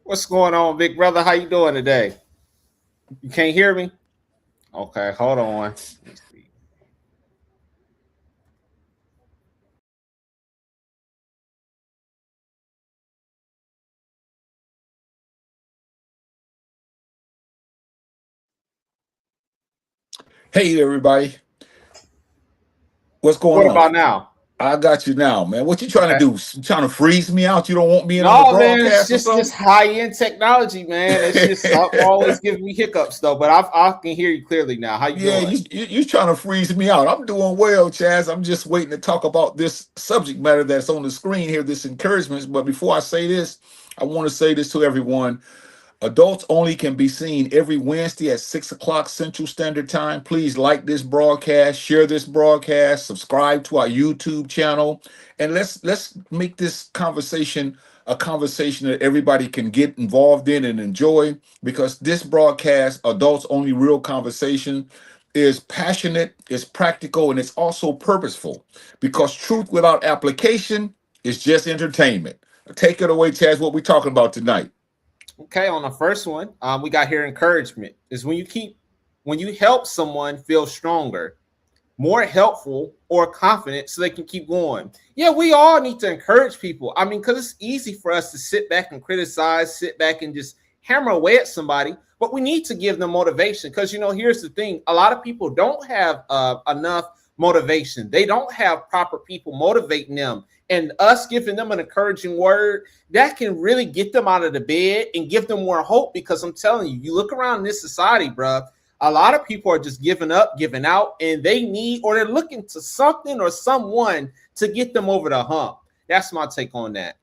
What's going on, big brother? How you doing today? You can't hear me? Okay, hold on. Let me see. Hey everybody, what's going What on? about now? I got you now, man. What you trying to Okay. do? You trying to freeze me out? You don't want me in on the No, man, it's broadcast or just something? high end technology, man. It's just something always giving me hiccups though. But I can hear you clearly now. How you Yeah, doing? you trying to freeze me out. I'm doing well, Chaz. I'm just waiting to talk about this subject matter that's on the screen here, this encouragement. But before I say this, I want to say this to everyone. Adults Only can be seen every Wednesday at 6 o'clock Central Standard Time. Please like this broadcast, share this broadcast, subscribe to our YouTube channel, and let's make this conversation a conversation that everybody can get involved in and enjoy, because this broadcast, Adults Only Real Conversation, is passionate, it's practical, and it's also purposeful, Yeah. because truth without application is just entertainment. Take it away, Chaz, what we talking about tonight. Okay, on the first one, we got here encouragement is when you help someone feel stronger, more helpful or confident so they can keep going. Yeah, we all need to encourage people. I mean, because it's easy for us to sit back and criticize, sit back and just hammer away at somebody, but we need to give them motivation because, here's the thing, a lot of people don't have enough motivation. They don't have proper people motivating them. And us giving them an encouraging word that can really get them out of the bed and give them more hope. Because I'm telling you, you look around in this society, bro, a lot of people are just giving up, giving out, and they need or they're looking to something or someone to get them over the hump. That's my take on that.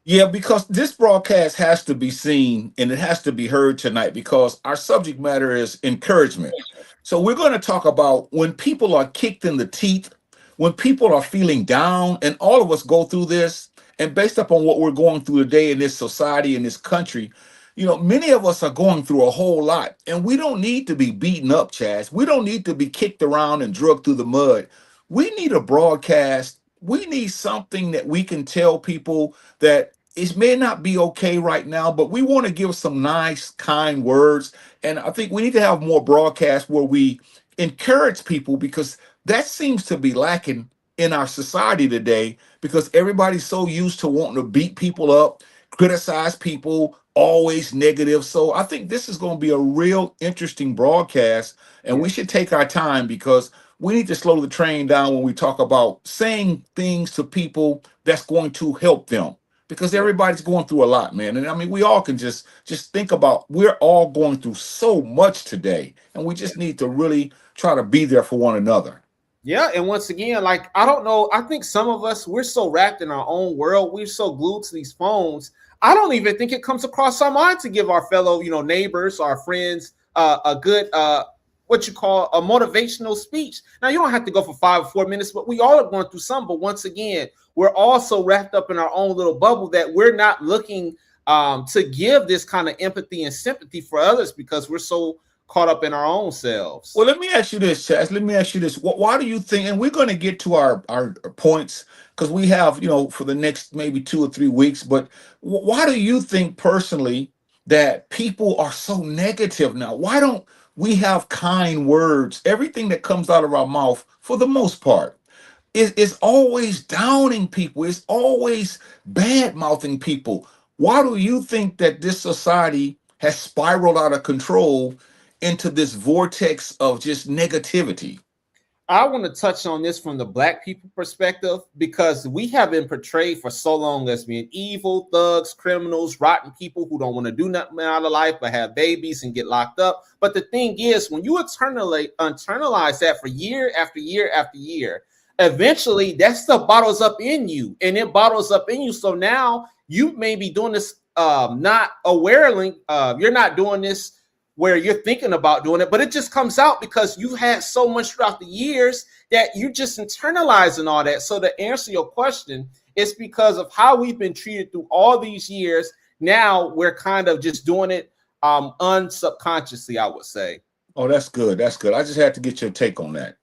Yeah, because this broadcast has to be seen and it has to be heard tonight, because our subject matter is encouragement. So we're going to talk about when people are kicked in the teeth, when people are feeling down, and all of us go through this. And based upon what we're going through today in this society, in this country, many of us are going through a whole lot, and we don't need to be beaten up, Chaz. We don't need to be kicked around and drugged through the mud. We need a broadcast. We need something that we can tell people that it may not be okay right now, but we want to give some nice, kind words. And I think we need to have more broadcasts where we encourage people, because that seems to be lacking in our society today, because everybody's so used to wanting to beat people up, criticize people, always negative. So I think this is going to be a real interesting broadcast, and we Yeah. should take our time, because we need to slow the train down when we talk about saying things to people that's going to help them, because Yeah. everybody's going through a lot, man. And I mean, we all can just think about, we're all going through so much today, and we Yeah. just need to really try to be there for one another. Yeah, and once again, like I don't know, I think some of us we're so wrapped in our own world, we're so glued to these phones. I don't even think it comes across our mind to give our fellow, neighbors, our friends, a good what you call a motivational speech. Now you don't have to go for 5 or 4 minutes, but we all are going through some. But once again, we're also wrapped up in our own little bubble that we're not looking to give this kind of empathy and sympathy for others because we're so caught up in our own selves. Well, let me ask you this, Chaz. Let me ask you this. Why do you think, and we're going to get to our points, because we have, for the next maybe 2 or 3 weeks, but why do you think personally that people are so negative now? Why don't we have kind words? Everything that comes out of our mouth, for the most part, is always downing people. It's always bad mouthing people. Why do you think that this society has spiraled out of control into this vortex of just negativity? I want to touch on this from the black people perspective because we have been portrayed for so long as being evil, thugs, criminals, rotten people who don't want to do nothing out of life but have babies and get locked up. But the thing is, when you internalize that for year after year after year, eventually that stuff bottles up in you and it bottles up in you. So now you may be doing this not awarely, you're not doing this where you're thinking about doing it, but it just comes out because you had so much throughout the years that you just internalizing all that. So to answer your question, it's because of how we've been treated through all these years. Now we're kind of just doing it unsubconsciously, I would say. Oh, that's good. That's good. I just had to get your take on that.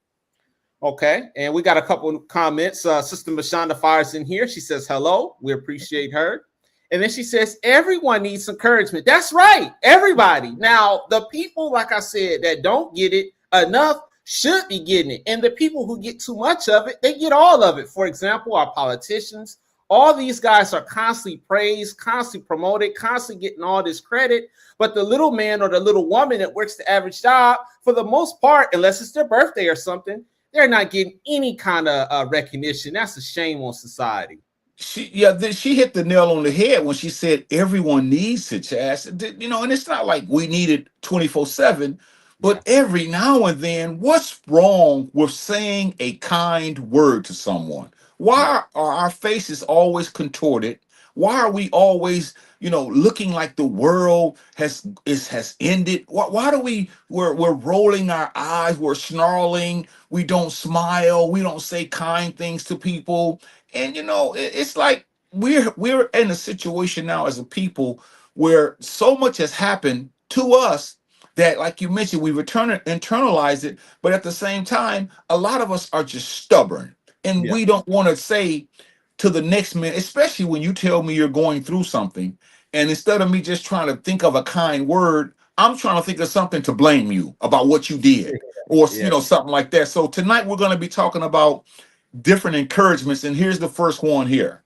Okay, and we got a couple of comments. Sister Mashonda fires in here. She says hello. We appreciate her. And then she says, everyone needs encouragement. That's right, everybody. Now, the people, like I said, that don't get it enough should be getting it. And the people who get too much of it, they get all of it. For example, our politicians, all these guys are constantly praised, constantly promoted, constantly getting all this credit. But the little man or the little woman that works the average job, for the most part, unless it's their birthday or something, they're not getting any kind of recognition. That's a shame on society. She hit the nail on the head when she said everyone needs it, Chaz. And it's not like we need it 24/7, Yeah. but every now and then, what's wrong with saying a kind word to someone? Yeah. Why are our faces always contorted? Why are we always, looking like the world has ended? Why do we're rolling our eyes, we're snarling, we don't smile, we don't say kind things to people? And it's like we're in a situation now as a people where so much has happened to us that, like you mentioned, we internalize it, but at the same time, a lot of us are just stubborn, and Yeah. we don't want to say to the next man, especially when you tell me you're going through something, and instead of me just trying to think of a kind word, I'm trying to think of something to blame you about what you did, or Yeah. something like that. So tonight we're going to be talking about different encouragements, and here's the first one here.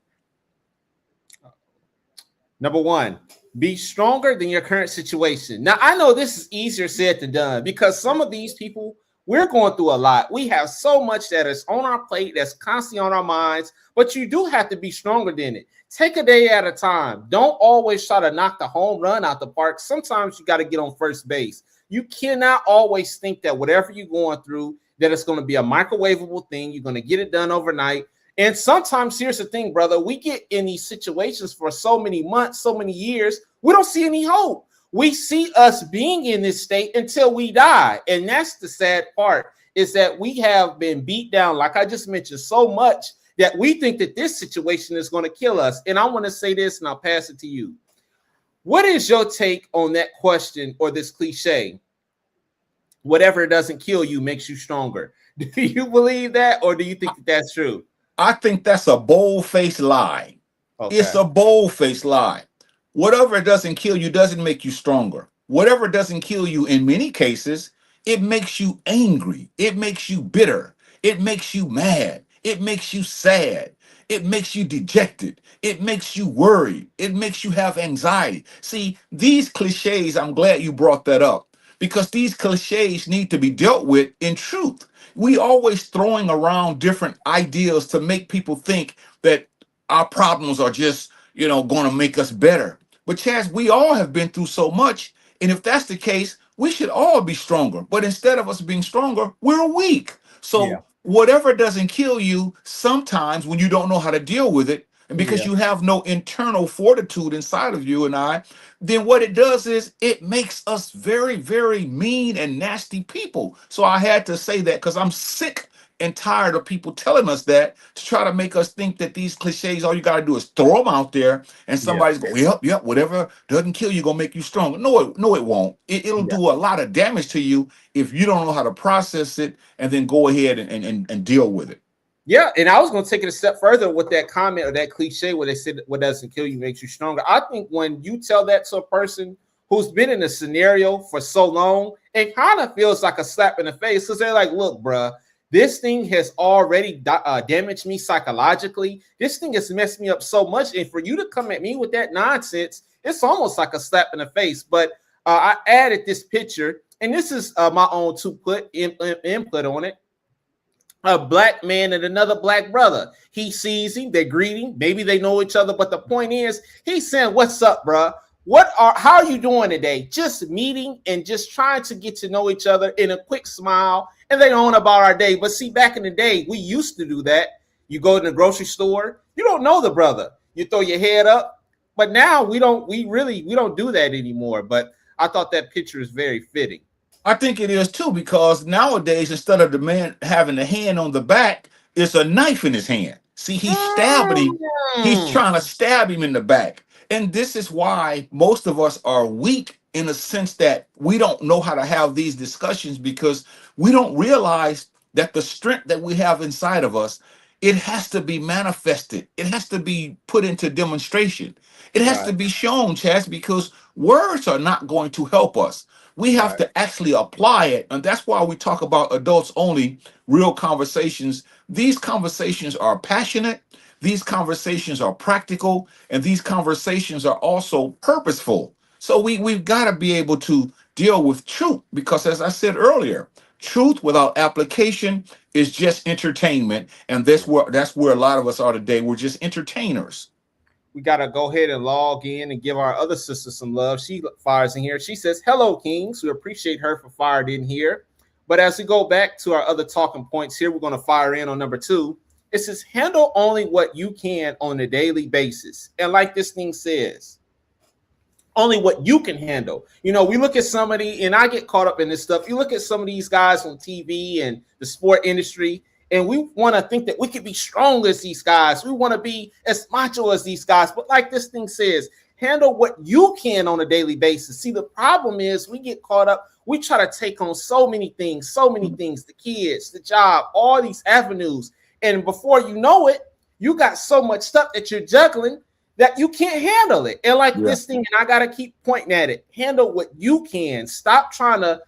Number one, be stronger than your current situation. Now, I know this is easier said than done because some of these people, we're going through a lot. We have so much that is on our plate, that's constantly on our minds, but you do have to be stronger than it. Take a day at a time. Don't always try to knock the home run out the park. Sometimes you got to get on first base. You cannot always think that whatever you're going through, that it's going to be a microwavable thing. You're going to get it done overnight. And sometimes, here's the thing, brother, we get in these situations for so many months, so many years, we don't see any hope. We see us being in this state until we die. And that's the sad part, is that we have been beat down, like I just mentioned, so much that we think that this situation is going to kill us. And I want to say this, and I'll pass it to you. What is your take on that question or this cliche? Whatever doesn't kill you makes you stronger. Do you believe that, or do you think that that's true? I think that's a bold-faced lie. It's Okay. a bold-faced lie. Whatever doesn't kill you doesn't make you stronger. Whatever doesn't kill you, in many cases, it makes you angry. It makes you bitter. It makes you mad. It makes you sad. It makes you dejected. It makes you worried. It makes you have anxiety. See, these cliches, I'm glad you brought that up, because these cliches need to be dealt with in truth. We always throwing around different ideas to make people think that our problems are just, going to make us better. But Chaz, we all have been through so much, and if that's the case, we should all be stronger. But instead of us being stronger, we're weak. Yeah. So whatever doesn't kill you, sometimes when you don't know how to deal with it, and because Yeah. you have no internal fortitude inside of you and I, then what it does is it makes us very, very mean and nasty people. So I had to say that because I'm sick and tired of people telling us that, to try to make us think that these cliches, all you got to do is throw them out there and Yeah. somebody's going, yep, yep, whatever doesn't kill you, going to make you stronger. No, it won't. It'll Yeah. do a lot of damage to you if you don't know how to process it and then go ahead and deal with it. Yeah, and I was going to take it a step further with that comment or that cliche where they said what doesn't kill you makes you stronger. I think when you tell that to a person who's been in a scenario for so long, it kind of feels like a slap in the face, because they're like, look, bruh, this thing has already damaged me psychologically. This thing has messed me up so much. And for you to come at me with that nonsense, it's almost like a slap in the face. But I added this picture, and this is my own input on it. A black man and another black brother. He sees him, they're greeting, maybe they know each other, but the point is, he's saying, "What's up, bro? How are you doing today?" Just meeting and just trying to get to know each other in a quick smile, and they don't know about our day. But see, back in the day, we used to do that. You go to the grocery store, you don't know the brother, you throw your head up, but now we don't. We don't do that anymore. But I thought that picture is very fitting. I think it is too, because nowadays, instead of the man having a hand on the back, it's a knife in his hand. See, he's stabbing him. He's Mm. trying to stab him in the back. And this is why most of us are weak, in a sense that we don't know how to have these discussions, because we don't realize that the strength that we have inside of us, it has to be manifested. It has to be put into demonstration. It has Right, to be shown, Chaz, because words are not going to help us. We have right. to actually apply it. And that's why we talk about adults only, real conversations. These conversations are passionate, these conversations are practical, and these conversations are also purposeful. So we've got to be able to deal with truth because, as I said earlier, truth without application is just entertainment. And that's where a lot of us are today. We're just entertainers. We gotta go ahead and log in and give our other sister some love. She fires in here. She says, "Hello, Kings." We appreciate her for fired in here. But as we go back to our other talking points here, we're gonna fire in on number two. It says, "Handle only what you can on a daily basis." And like this thing says, only what you can handle. You know, we look at somebody, and I get caught up in this stuff. You look at some of these guys on TV and the sport industry, and we want to think that we could be strong as these guys. We want to be as macho as these guys. But like this thing says, handle what you can on a daily basis. See, the problem is we get caught up. We try to take on so many things, the kids, the job, all these avenues. And before you know it, you got so much stuff that you're juggling that you can't handle it. And like Yeah. this thing, and I gotta keep pointing at it. Handle what you can. Stop trying to,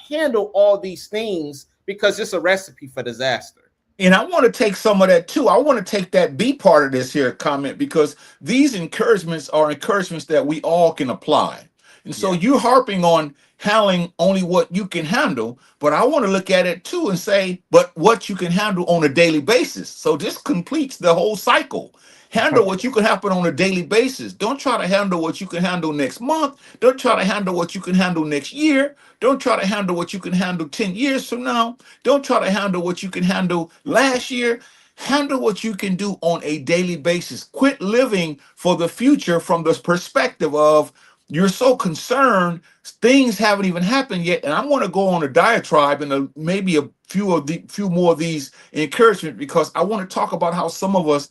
handle all these things because it's a recipe for disaster. And I want to take some of that too. I want to take that B part of this here comment because these encouragements are encouragements that we all can apply. And so Yeah. you're harping on handling only what you can handle, but I want to look at it too and say, but what you can handle on a daily basis. So this completes the whole cycle. Handle Okay. what you can happen on a daily basis. Don't try to handle what you can handle next month. Don't try to handle what you can handle next year. Don't try to handle what you can handle 10 years from now. Don't try to handle what you can handle last year. Handle what you can do on a daily basis. Quit living for the future from the perspective of you're so concerned things haven't even happened yet. And I want to go on a diatribe and maybe a few more of these encouragement because I want to talk about how some of us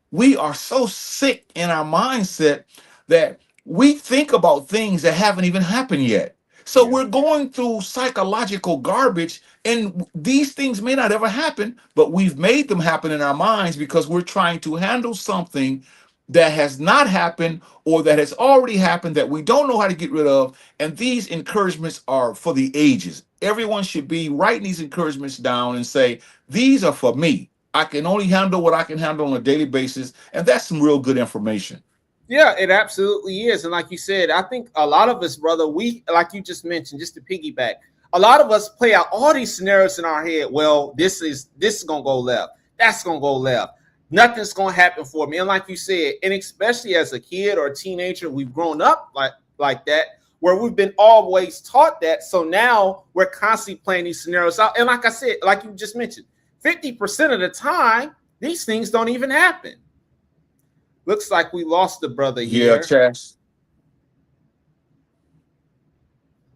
we are so sick in our mindset that we think about things that haven't even happened yet. So Yeah. we're going through psychological garbage, and these things may not ever happen, but we've made them happen in our minds because we're trying to handle something that has not happened or that has already happened that we don't know how to get rid of. And these encouragements are for the ages. Everyone should be writing these encouragements down and say, these are for me. I can only handle what I can handle on a daily basis. And that's some real good information. Yeah, it absolutely is. And like you said, I think a lot of us, brother, we like you just mentioned, just to piggyback, a lot of us play out all these scenarios in our head. Well, this is gonna go left, that's gonna go left. Nothing's gonna happen for me. And like you said, and especially as a kid or a teenager, we've grown up like that, where we've been always taught that. So now we're constantly playing these scenarios out. And like I said, like you just mentioned, 50% of the time, these things don't even happen. Looks like we lost the brother Yeah, here. Chas.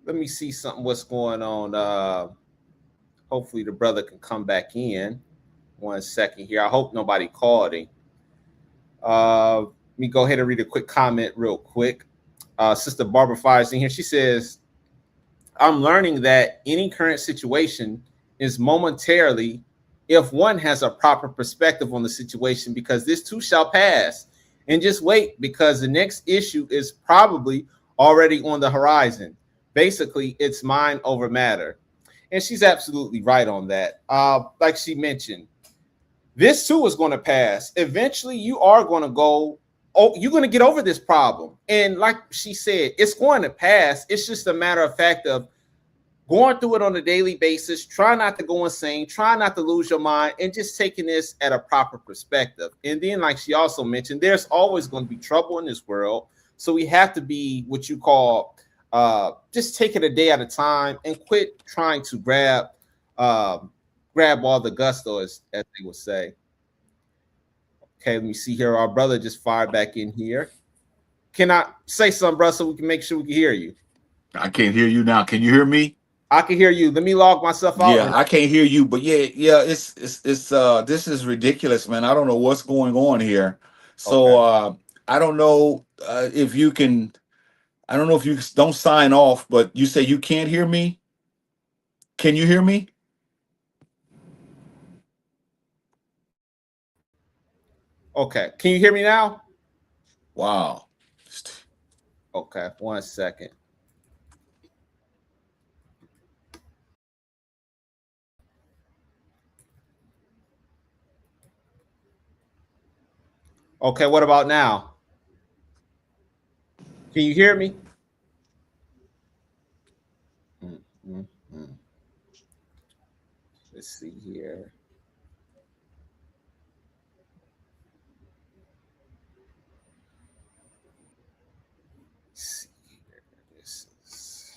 Let me see something. What's going on? Hopefully the brother can come back in. 1 second here. I hope nobody called him. Let me go ahead and read a quick comment real quick. Sister Barbara fires in here. She says, "I'm learning that any current situation is momentarily if one has a proper perspective on the situation, because this too shall pass. And just wait, because the next issue is probably already on the horizon. Basically, it's mind over matter." And she's absolutely right on that. Like she mentioned, this too is going to pass. Eventually, you are going to go. Oh, you're going to get over this problem. And like she said, it's going to pass. It's just a matter of fact of going through it on a daily basis. Try not to go insane. Try not to lose your mind, and just taking this at a proper perspective. And then, like she also mentioned, there's always going to be trouble in this world. So we have to be what you call just take it a day at a time and quit trying to grab all the gusto, as they would say. Okay, let me see here. Our brother just fired back in here. Can I say something, bro, so we can make sure we can hear you? I can't hear you now. Can you hear me? I can hear you. Let me log myself out. Yeah, And I can't hear you, but yeah, it's this is ridiculous, man. I don't know what's going on here. So okay, I don't know if you can I don't know if you don't sign off, but you say you can't hear me. Can you hear me? okay. Can you hear me now? Wow. Okay, 1 second. Okay, what about now? Can you hear me? Mm, mm, mm. Let's see here. Let's see here. This is...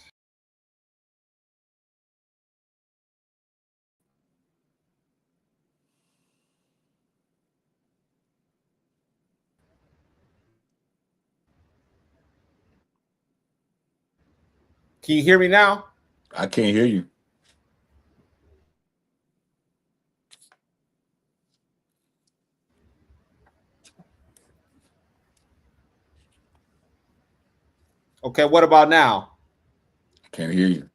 Can you hear me now? I can't hear you. Okay, what about now? Can't hear you.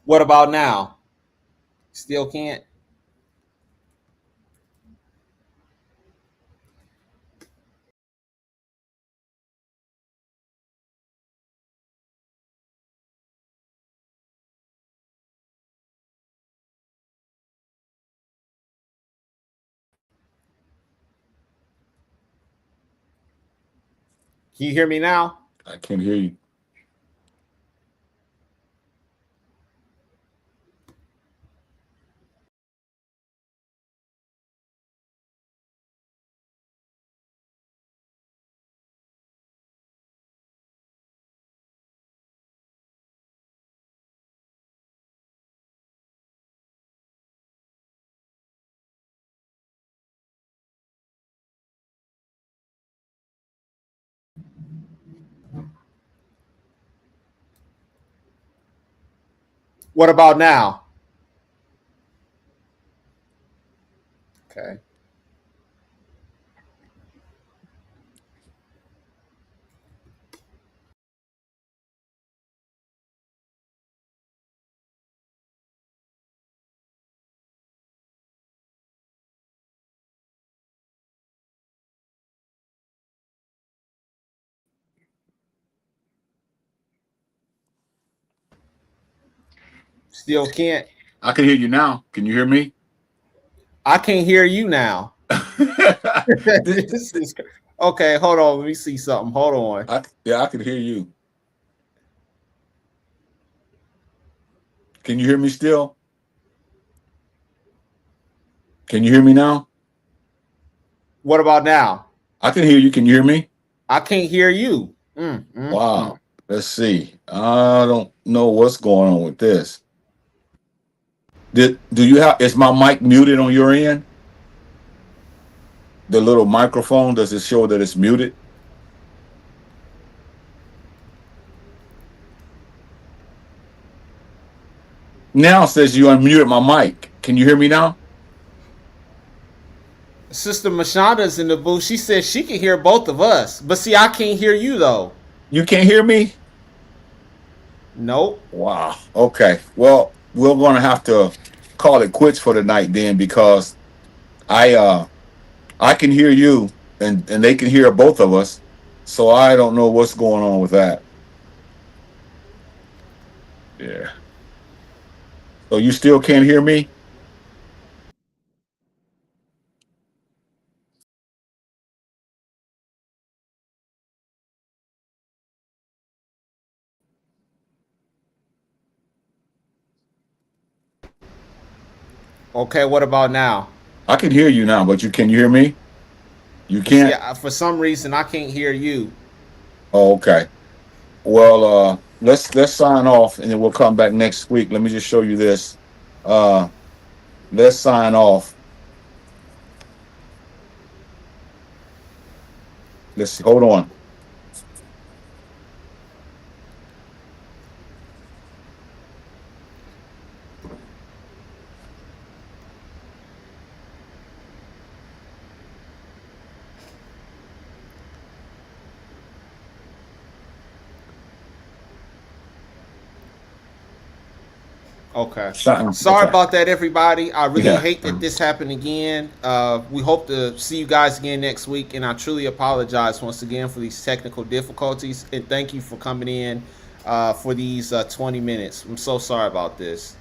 What about now? Still can't. Can you hear me now? I can't hear you. What about now? Okay. Still can't. I can hear you now. Can you hear me? I can't hear you now. This is okay. Hold on. Let me see something. Hold on. Yeah, I can hear you. Can you hear me still? Can you hear me now? What about now? I can hear you. Can you hear me? I can't hear you. Wow. Let's see. I don't know what's going on with this. Do you have is my mic muted on your end? The little microphone, does it show that it's muted? Now it says you unmuted my mic. Can you hear me now? Sister Mashonda's in the booth. She says she can hear both of us, but see, I can't hear you though. You can't hear me? Nope. Wow. Okay. Well, we're gonna have to call it quits for tonight then because I I can hear you and they can hear both of us. So I don't know what's going on with that. Yeah. So you still can't hear me? Okay. What about now? I can hear you now, but you hear me? You But see, can't? for some reason, I can't hear you. Oh, okay. Well, let's sign off and then we'll come back next week. Let me just show you this. Uh let's sign off. Let's see. Hold on. Okay. Something. Sorry Okay. about that, everybody. I really Yeah. hate that this happened again. We hope to see you guys again next week, and I truly apologize once again for these technical difficulties. And thank you for coming in for these 20 minutes. I'm so sorry about this.